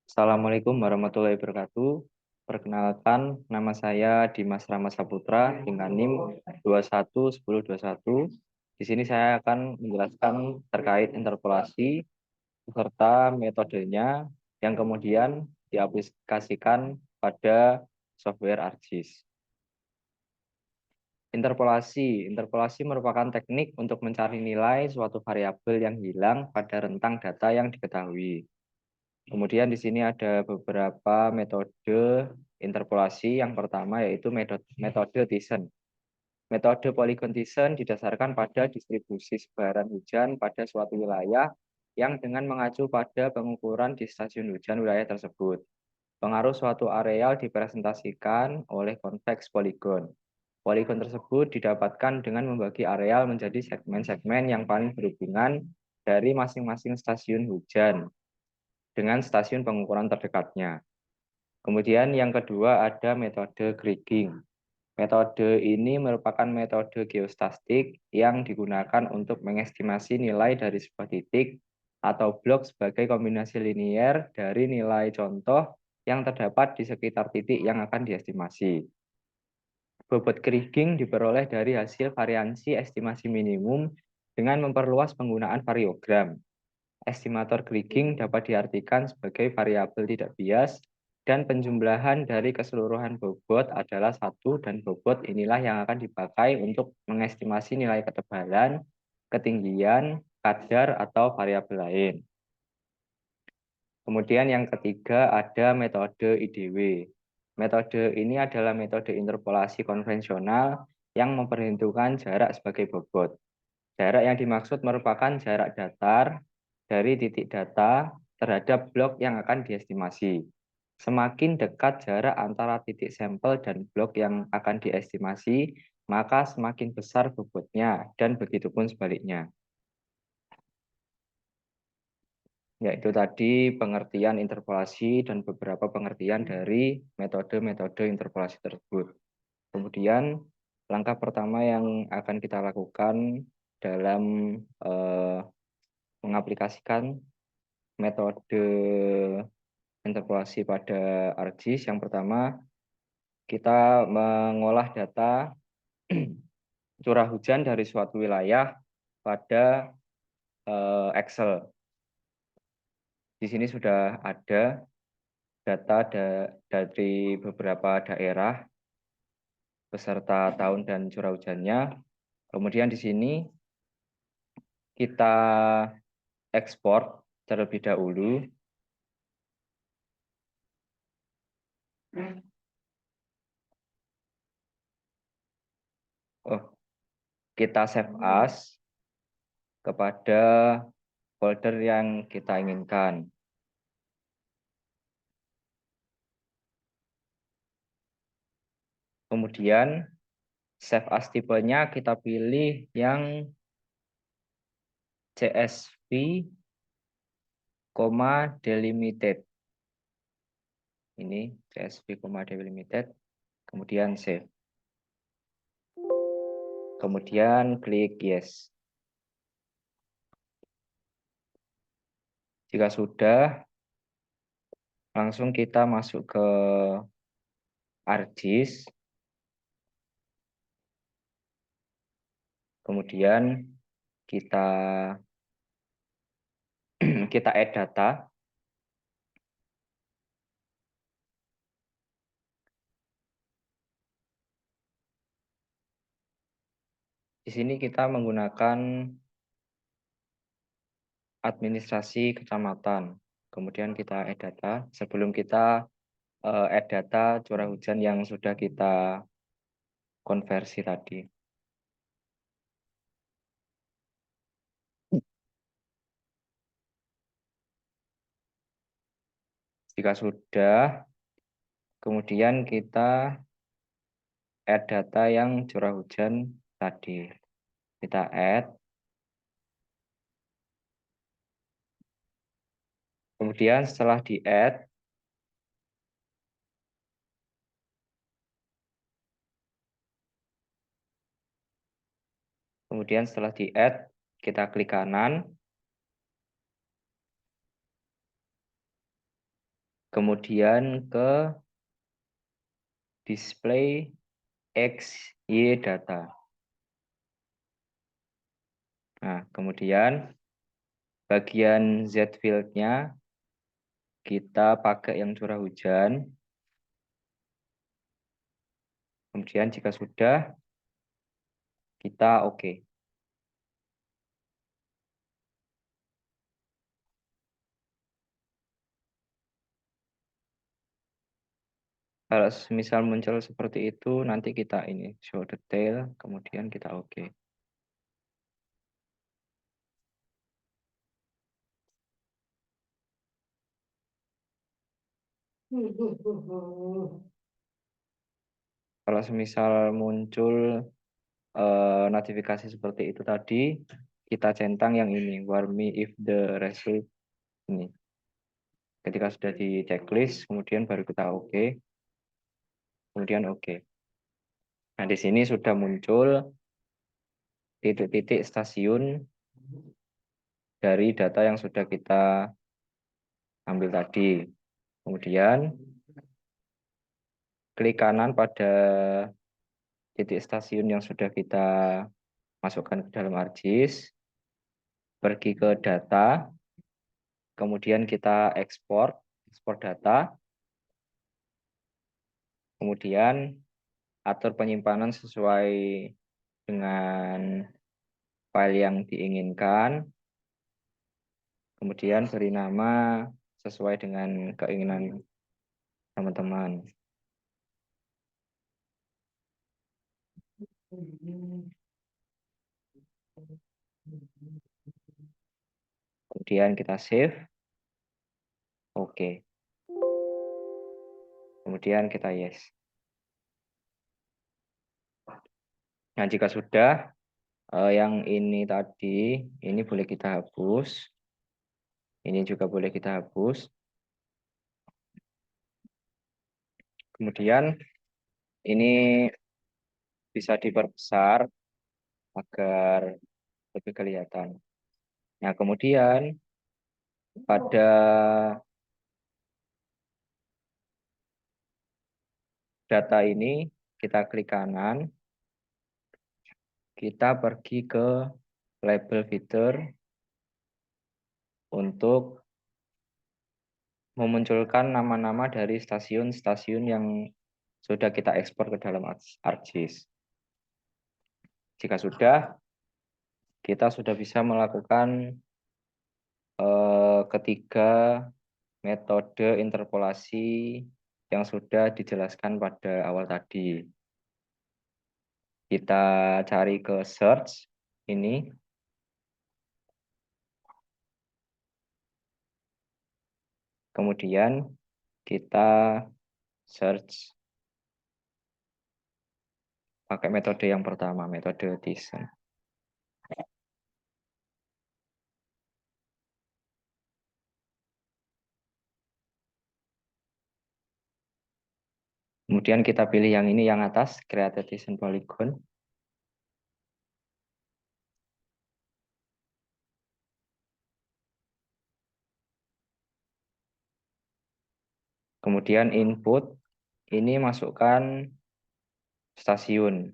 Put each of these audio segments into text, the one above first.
Assalamualaikum warahmatullahi wabarakatuh. Perkenalkan, nama saya Dimas Rama Saputra dengan NIM 211021. Di sini saya akan menjelaskan terkait interpolasi beserta metodenya yang kemudian diaplikasikan pada software ArcGIS. Interpolasi merupakan teknik untuk mencari nilai suatu variabel yang hilang pada rentang data yang diketahui. Kemudian di sini ada beberapa metode interpolasi. Yang pertama yaitu metode Thiessen. Metode polygon Thiessen didasarkan pada distribusi sebaran hujan pada suatu wilayah yang dengan mengacu pada pengukuran di stasiun hujan wilayah tersebut. Pengaruh suatu areal dipresentasikan oleh konveks poligon. Poligon tersebut didapatkan dengan membagi areal menjadi segmen-segmen yang paling berhubungan dari masing-masing stasiun hujan dengan stasiun pengukuran terdekatnya. Kemudian yang kedua ada metode kriging. Metode ini merupakan metode geostastik yang digunakan untuk mengestimasi nilai dari sebuah titik atau blok sebagai kombinasi linier dari nilai contoh yang terdapat di sekitar titik yang akan diestimasi. Bobot kriging diperoleh dari hasil variansi estimasi minimum dengan memperluas penggunaan variogram. Estimator kriging dapat diartikan sebagai variabel tidak bias dan penjumlahan dari keseluruhan bobot adalah satu, dan bobot inilah yang akan dipakai untuk mengestimasi nilai ketebalan, ketinggian, kadar, atau variabel lain. Kemudian yang ketiga ada metode IDW. Metode ini adalah metode interpolasi konvensional yang memperhitungkan jarak sebagai bobot. Jarak yang dimaksud merupakan jarak datar dari titik data terhadap blok yang akan diestimasi. Semakin dekat jarak antara titik sampel dan blok yang akan diestimasi, maka semakin besar bobotnya, dan begitu pun sebaliknya. Yaitu tadi pengertian interpolasi dan beberapa pengertian dari metode-metode interpolasi tersebut. Kemudian langkah pertama yang akan kita lakukan dalam mengaplikasikan metode interpolasi pada ArcGIS, yang pertama kita mengolah data curah hujan dari suatu wilayah pada Excel. Di sini sudah ada data dari beberapa daerah beserta tahun dan curah hujannya. Kemudian di sini kita ekspor terlebih dahulu. Kita save as kepada folder yang kita inginkan. Kemudian save as tipenya kita pilih yang CSV, delimited. Ini CSV, delimited. Kemudian save. Kemudian klik yes. Jika sudah, langsung kita masuk ke ArcGIS. Kemudian kita add data. Di sini kita menggunakan administrasi kecamatan. Kemudian kita add data. Sebelum kita add data curah hujan yang sudah kita konversi tadi. Jika sudah, kemudian kita add data yang curah hujan tadi. Kita add. Kemudian setelah di-add, kita klik kanan. kemudian ke display XY data. Nah, kemudian bagian Z field-nya kita pakai yang curah hujan. Kemudian jika sudah, kita oke. Kalau misal muncul seperti itu, nanti kita ini show detail, kemudian kita oke. Kalau misal muncul notifikasi seperti itu tadi, kita centang yang ini, warn me if the result ini. Ketika sudah di checklist, kemudian baru kita oke, kemudian oke. Nah, di sini sudah muncul titik-titik stasiun dari data yang sudah kita ambil tadi. Kemudian klik kanan pada titik stasiun yang sudah kita masukkan ke dalam ArcGIS, pergi ke data, kemudian kita ekspor data, kemudian atur penyimpanan sesuai dengan file yang diinginkan, kemudian beri nama sesuai dengan keinginan teman-teman. Kemudian kita save, oke. Kemudian kita yes. Nah, jika sudah, yang ini tadi, ini boleh kita hapus. Ini juga boleh kita hapus. Kemudian ini bisa diperbesar agar lebih kelihatan. Nah, kemudian pada data ini kita klik kanan, kita pergi ke label feeder untuk memunculkan nama-nama dari stasiun-stasiun yang sudah kita ekspor ke dalam ArcGIS. Jika sudah, kita sudah bisa melakukan ketiga metode interpolasi yang sudah dijelaskan pada awal tadi. Kita cari ke search ini. Kemudian kita search pakai metode yang pertama, metode Dyson. Kemudian kita pilih yang ini, yang atas, Create Dyson Polygon. Kemudian input, ini masukkan stasiun.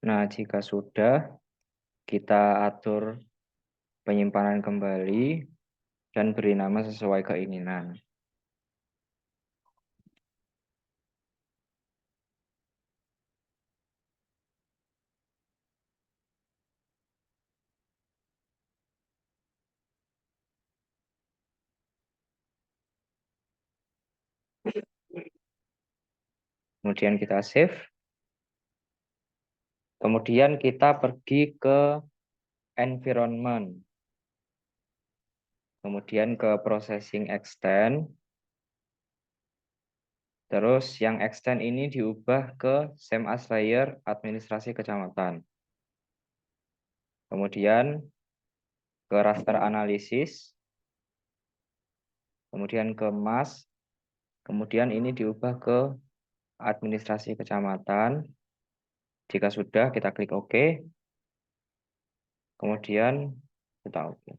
Nah, jika sudah, kita atur penyimpanan kembali dan beri nama sesuai keinginan. Kemudian kita save. Kemudian kita pergi ke environment. Kemudian ke processing extend. Terus yang extend ini diubah ke SEM as layer administrasi kecamatan. Kemudian ke raster analisis, kemudian ke mas, kemudian ini diubah ke administrasi kecamatan. Jika sudah, kita klik OK, kemudian kita OK.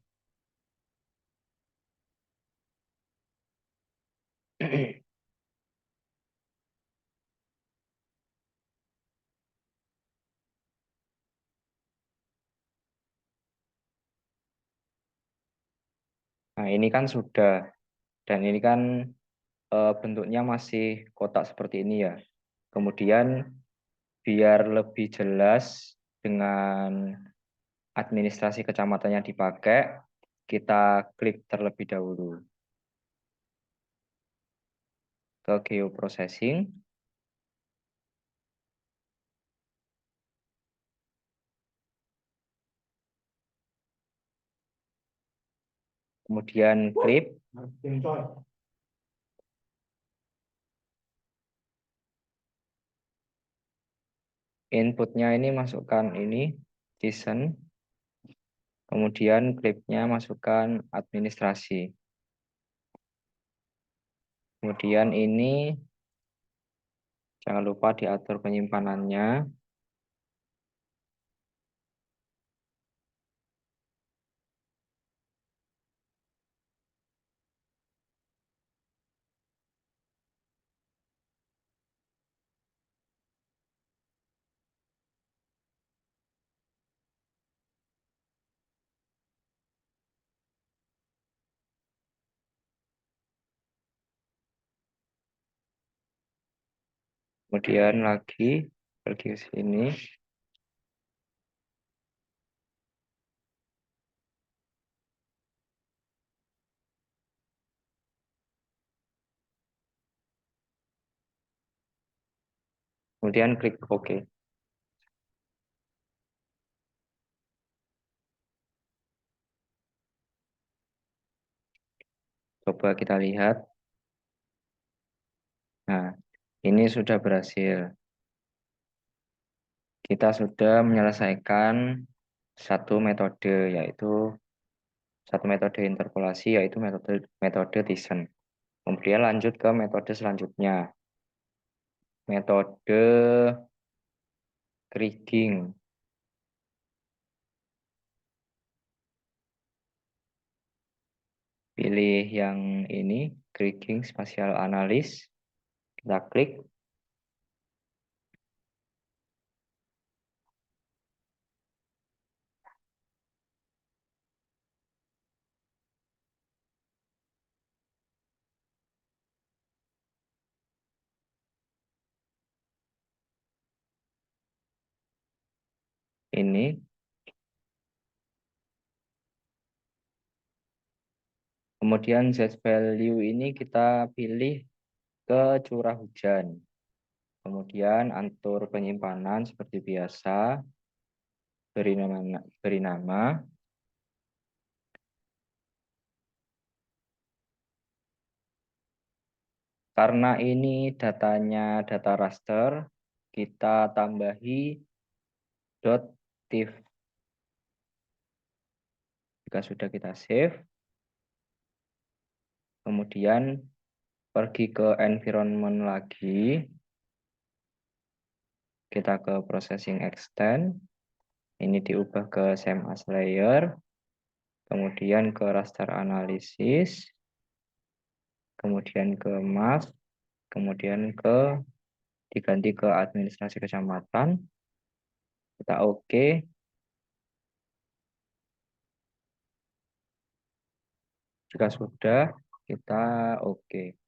Nah, ini kan sudah, dan ini kan bentuknya masih kotak seperti ini ya. Kemudian biar lebih jelas dengan administrasi kecamatan yang dipakai, kita klik terlebih dahulu ke geoprocessing, kemudian clip, inputnya ini masukkan ini JSON, kemudian clipnya masukkan administrasi, kemudian ini jangan lupa diatur penyimpanannya. Kemudian lagi pergi ke sini, kemudian klik OK. Coba kita lihat. Nah, ini sudah berhasil. Kita sudah menyelesaikan satu metode, yaitu satu metode interpolasi, yaitu metode Thyssen. Kemudian lanjut ke metode selanjutnya, metode kriging. Pilih yang ini, kriging spatial analis. Kita klik. Ini. Kemudian Z value ini kita pilih ke curah hujan. Kemudian atur penyimpanan seperti biasa. Beri nama. Karena ini datanya data raster, kita tambahi .tif. Jika sudah kita save, kemudian pergi ke environment lagi, kita ke processing extend, ini diubah ke same as layer, kemudian ke raster analysis, kemudian ke mask, kemudian diganti ke administrasi kecamatan, kita OK. Jika sudah, kita OK.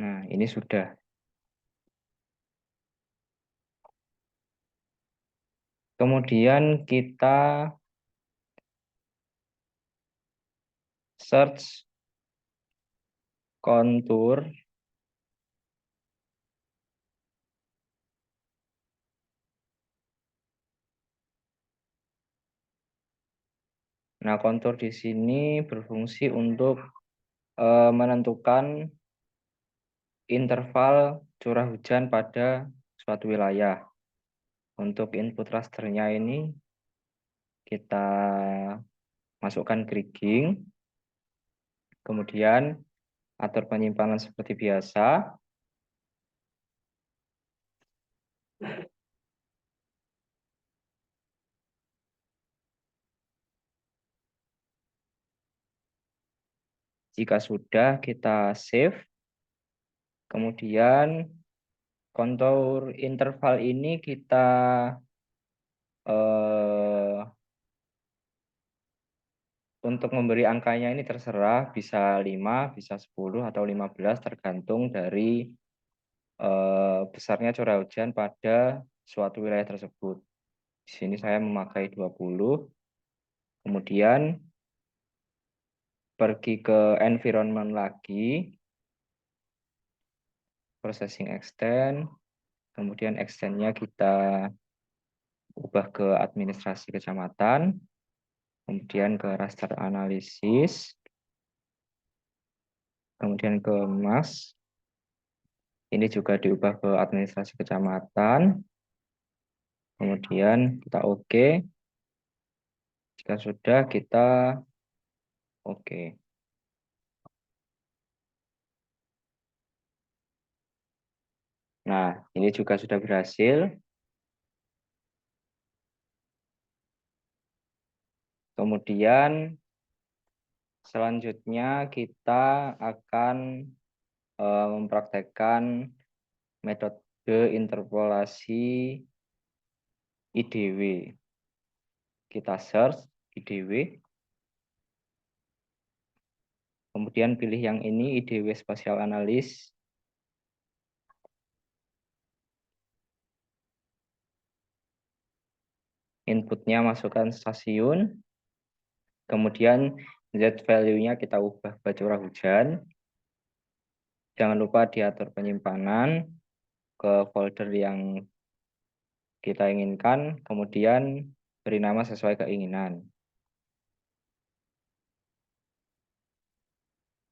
Nah, ini sudah. Kemudian kita search kontur Nah, kontur di sini berfungsi untuk menentukan interval curah hujan pada suatu wilayah. Untuk input rasternya ini kita masukkan kriging, kemudian atur penyimpanan seperti biasa. Jika sudah, kita save. Kemudian kontur interval ini kita untuk memberi angkanya ini terserah, bisa 5, bisa 10, atau 15, tergantung dari besarnya curah hujan pada suatu wilayah tersebut. Di sini saya memakai 20. Kemudian pergi ke environment lagi, processing extend, kemudian extendnya kita ubah ke administrasi kecamatan, kemudian ke raster analisis, kemudian ke MAS. Ini juga diubah ke administrasi kecamatan. Kemudian kita oke. Jika sudah, kita oke. Nah, ini juga sudah berhasil. Kemudian selanjutnya kita akan mempraktekkan metode interpolasi IDW. Kita search IDW, kemudian pilih yang ini, IDW Spatial Analysis. Inputnya masukkan stasiun, kemudian Z value-nya kita ubah ke curah hujan. Jangan lupa diatur penyimpanan ke folder yang kita inginkan, kemudian beri nama sesuai keinginan.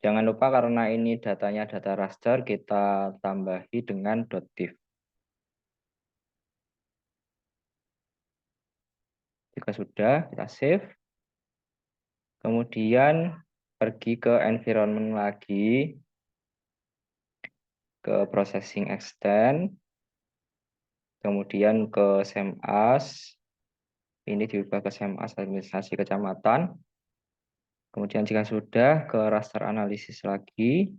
Jangan lupa karena ini datanya data raster, kita tambahi dengan .diff. Jika sudah, kita save. Kemudian pergi ke environment lagi, ke processing extend, kemudian ke SEMAS. Ini diubah ke SEMAS administrasi kecamatan. Kemudian jika sudah, ke raster analisis lagi,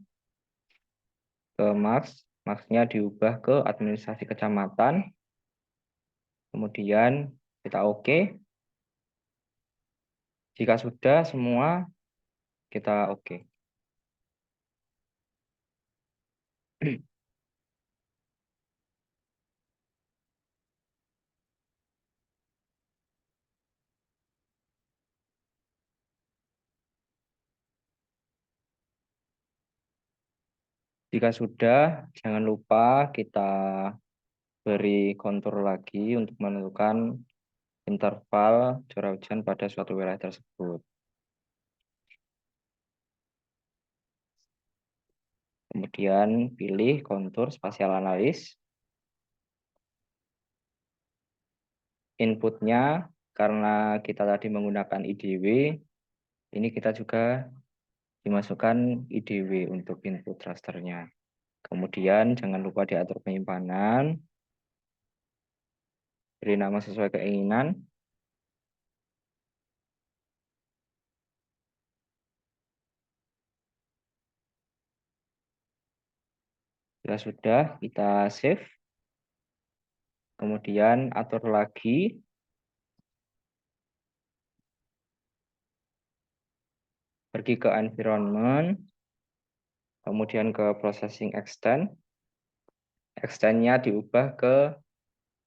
ke MAX. MAX-nya diubah ke administrasi kecamatan. Kemudian kita oke. Jika sudah semua, kita oke. Jika sudah, jangan lupa kita beri kontur lagi untuk menentukan interval curah hujan pada suatu wilayah tersebut. Kemudian pilih kontur spasial analis. Inputnya, karena kita tadi menggunakan IDW, ini kita juga dimasukkan IDW untuk input rasternya. Kemudian jangan lupa diatur penyimpanan, beri nama sesuai keinginan. Jika sudah, kita save. Kemudian atur lagi. Pergi ke environment, kemudian ke processing extend. Extend-nya diubah ke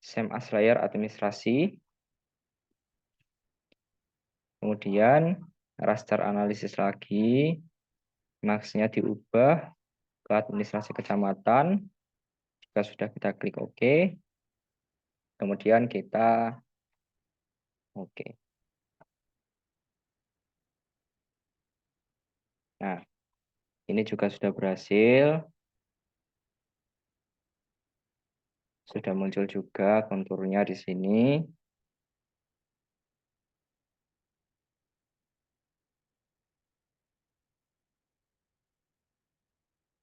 SEMAS layer administrasi. Kemudian raster analisis lagi. Max-nya diubah ke administrasi kecamatan. Jika sudah, kita klik OK. Kemudian kita OK. Nah, ini juga sudah berhasil. Sudah muncul juga konturnya di sini.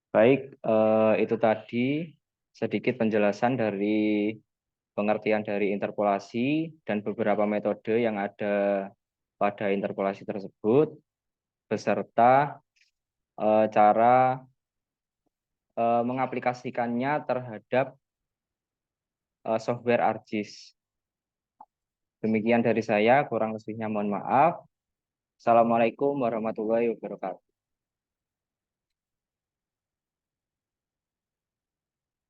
Baik, itu tadi sedikit penjelasan dari pengertian dari interpolasi dan beberapa metode yang ada pada interpolasi tersebut, beserta cara mengaplikasikannya terhadap software ArcGIS. Demikian dari saya, kurang lebihnya mohon maaf. Assalamualaikum warahmatullahi wabarakatuh.